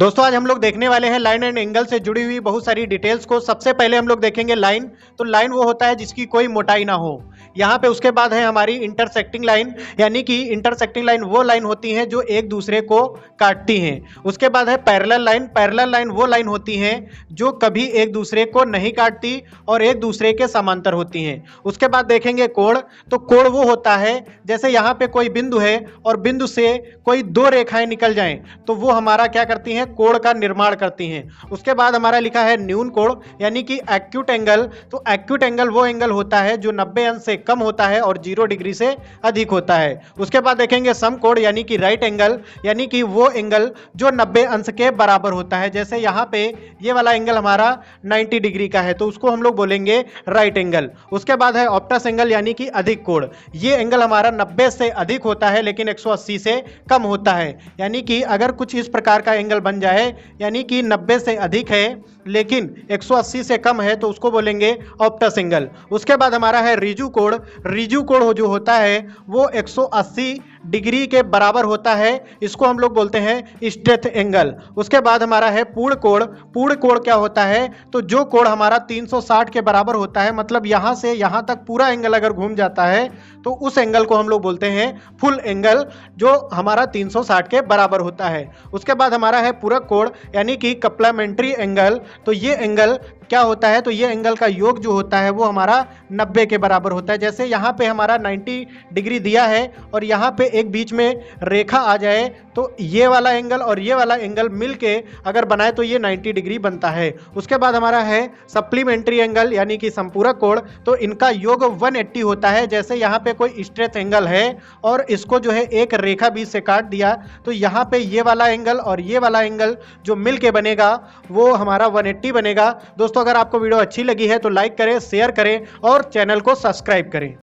दोस्तों आज हम लोग देखने वाले हैं लाइन एंड एंगल से जुड़ी हुई बहुत सारी डिटेल्स को। सबसे पहले हम लोग देखेंगे लाइन। तो लाइन वो होता है जिसकी कोई मोटाई ना हो। यहाँ पे उसके बाद है हमारी इंटरसेक्टिंग लाइन, यानी कि इंटरसेक्टिंग लाइन वो लाइन होती हैं जो एक दूसरे को काटती हैं। उसके बाद है पैरेलल लाइन। पैरेलल लाइन वो लाइन होती हैं जो कभी एक दूसरे को नहीं काटती और एक दूसरे के समांतर होती हैं। उसके बाद देखेंगे कोण। तो कोण वो होता है जैसे यहाँ पे कोई बिंदु है और बिंदु से कोई दो रेखाएं निकल जाएं तो वो हमारा क्या करती हैं, कोण का निर्माण करती हैं। उसके बाद हमारा लिखा है न्यून कोण, यानी कि एक्यूट एंगल। तो एक्यूट एंगल वो एंगल होता है जो 90 अंश से कम होता है और 0 डिग्री से अधिक होता है। उसके बाद देखेंगे सम कोण, यानी कि राइट एंगल, यानी कि वो एंगल जो 90 अंश के बराबर होता है। जैसे यहाँ पे ये वाला एंगल हमारा 90 डिग्री का है तो उसको हम लोग बोलेंगे राइट एंगल। उसके बाद है ऑप्टस एंगल, यानी कि अधिक कोण। ये एंगल हमारा 90 से अधिक होता है लेकिन 180 से कम होता है। यानी कि अगर कुछ इस प्रकार का एंगल बन जाए, यानी कि 90 से अधिक है लेकिन 180 से कम है, तो उसको बोलेंगे ऑप्टस एंगल। उसके बाद हमारा है रिजु कोण। रिजु कोण जो होता है वो 180 डिग्री के बराबर होता है, इसको हम लोग बोलते हैं स्ट्रेट एंगल। उसके बाद हमारा है पूर्ण कोण। पूर्ण कोण क्या होता है, तो जो कोण हमारा 360 के बराबर होता है, मतलब यहां से यहां तक पूरा एंगल अगर घूम जाता है तो उस एंगल को हम लोग बोलते हैं फुल एंगल, जो हमारा 360 के बराबर होता है। उसके बाद हमारा है पूरक कोण, यानी कि कप्लीमेंट्री एंगल। तो ये एंगल क्या होता है, तो ये एंगल का योग जो होता है वो हमारा 90 के बराबर होता है। जैसे यहाँ पे हमारा 90 डिग्री दिया है और यहाँ पे एक बीच में रेखा आ जाए तो ये वाला एंगल और ये वाला एंगल मिलके अगर बनाए तो ये 90 डिग्री बनता है। उसके बाद हमारा है सप्लीमेंट्री एंगल, यानी कि संपूरक कोण। तो इनका योग 180 होता है। जैसे यहाँ पे कोई स्ट्रेट एंगल है और इसको जो है एक रेखा बीच से काट दिया तो यहाँ पे ये वाला एंगल और ये वाला एंगल जो मिलके बनेगा वो हमारा 180 बनेगा। दोस्तों अगर आपको वीडियो अच्छी लगी है तो लाइक करें, शेयर करें और चैनल को सब्सक्राइब करें।